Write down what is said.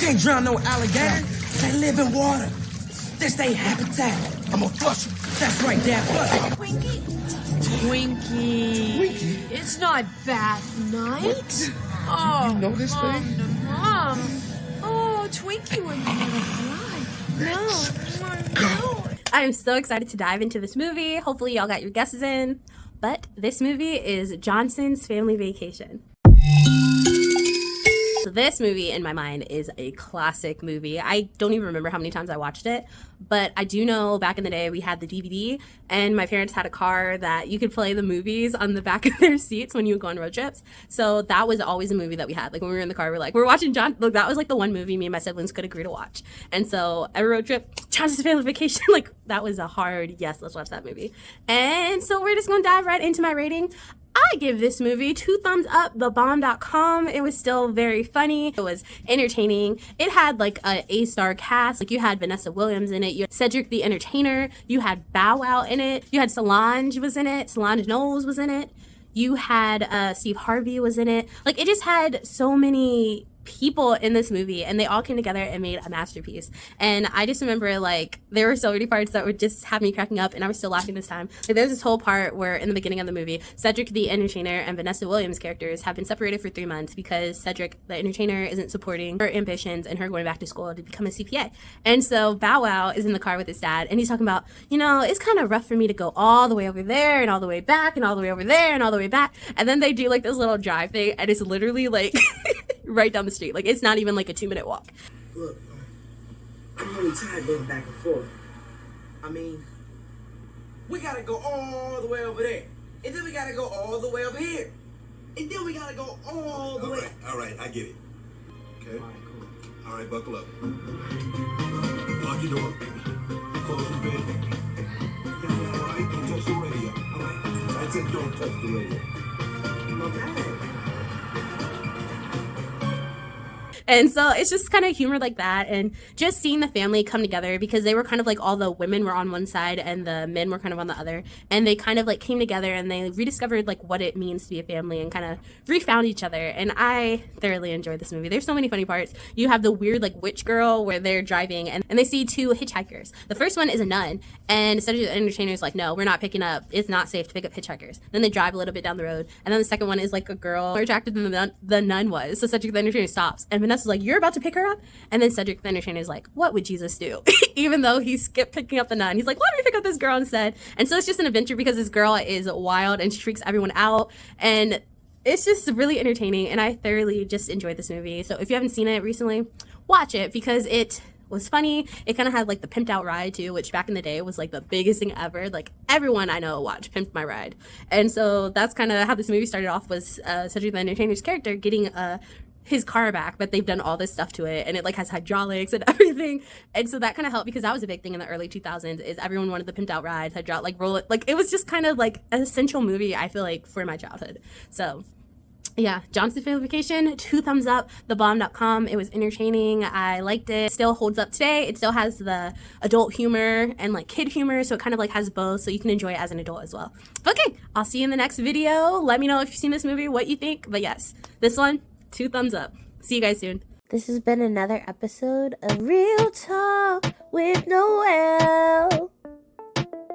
can't drown no alligator. They live in water. That's their habitat. I'm gonna flush you. That's right, Dad. Flush. Twinkie. It's not bath night. What? Oh, You know this thing? Mom. Oh, Twinkie would never fly. No. I'm so excited to dive into this movie. Hopefully y'all got your guesses in. But this movie is Johnson's Family Vacation. So this movie, in my mind, is a classic movie. I don't even remember how many times I watched it, but I do know back in the day we had the DVD, and my parents had a car that you could play the movies on the back of their seats when you would go on road trips. So that was always a movie that we had. Like when we were in the car, we're watching John. Look, that was like the one movie me and my siblings could agree to watch. And so every road trip, Johnson's Family Vacation, like that was a hard yes. Let's watch that movie. And so we're just gonna dive right into my rating. I give this movie 2 thumbs up, thebomb.com. It was still very funny. It was entertaining. It had like a A-star cast. Like you had Vanessa Williams in it. You had Cedric the Entertainer. You had Bow Wow in it. You had Solange was in it. Solange Knowles was in it. You had Steve Harvey was in it. Like it just had so many people in this movie, and they all came together and made a masterpiece. And I just remember like there were so many parts that would just have me cracking up, and I was still laughing this time. Like there's this whole part where in the beginning of the movie, Cedric the Entertainer and Vanessa Williams characters have been separated for 3 months because Cedric the Entertainer isn't supporting her ambitions and her going back to school to become a CPA. And so Bow Wow is in the car with his dad, and he's talking about, you know, it's kind of rough for me to go all the way over there and all the way back and all the way over there and all the way back. And then they do like this little drive thing, and it's literally like right down the street. Like it's not even like a 2-minute walk. Look, I'm really tired going back and forth. I mean, we gotta go all the way over there. And then we gotta go all the way over here. And then we gotta go all the way. All right, I get it. Okay. All right, cool. All right, buckle up. Lock your door, baby. Close the bed. All right, don't touch the radio. All right, I said don't touch the radio. Okay. And so it's just kind of humor like that, and just seeing the family come together, because they were kind of like all the women were on one side and the men were kind of on the other, and they kind of like came together and they rediscovered like what it means to be a family and kind of refound each other. And I thoroughly enjoyed this movie. There's so many funny parts. You have the weird like witch girl where they're driving and they see 2 hitchhikers. The first one is a nun, and Cedric the Entertainer is like, no, we're not picking up. It's not safe to pick up hitchhikers. Then they drive a little bit down the road, and then the second one is like a girl more attractive than the nun was. So Cedric the Entertainer stops, and Vanessa's like, you're about to pick her up? And then Cedric the Entertainer is like, what would Jesus do? Even though he skipped picking up the nun, he's like, let me pick up this girl instead. And so it's just an adventure because this girl is wild and she freaks everyone out, and it's just really entertaining, and I thoroughly just enjoyed this movie. So if you haven't seen it recently, watch it because it was funny. It kind of had like the Pimped Out Ride too, which back in the day was like the biggest thing ever. Like everyone I know watched Pimped My Ride. And so that's kind of how this movie started off, was Cedric the Entertainer's character getting his car back, but they've done all this stuff to it, and it like has hydraulics and everything. And so that kind of helped, because that was a big thing in the early 2000s, is everyone wanted the Pimped Out Ride, like roll it. Like it was just kind of like an essential movie, I feel like, for my childhood. So yeah, Johnson's Family Vacation, 2 thumbs up, thebomb.com. It was entertaining. I liked it. It still holds up today. It still has the adult humor and like kid humor, so it kind of like has both, so you can enjoy it as an adult as well. Okay, I'll see you in the next video. Let me know if you've seen this movie, what you think. But yes, this one, 2 thumbs up. See you guys soon. This has been another episode of Real Talk with Noel.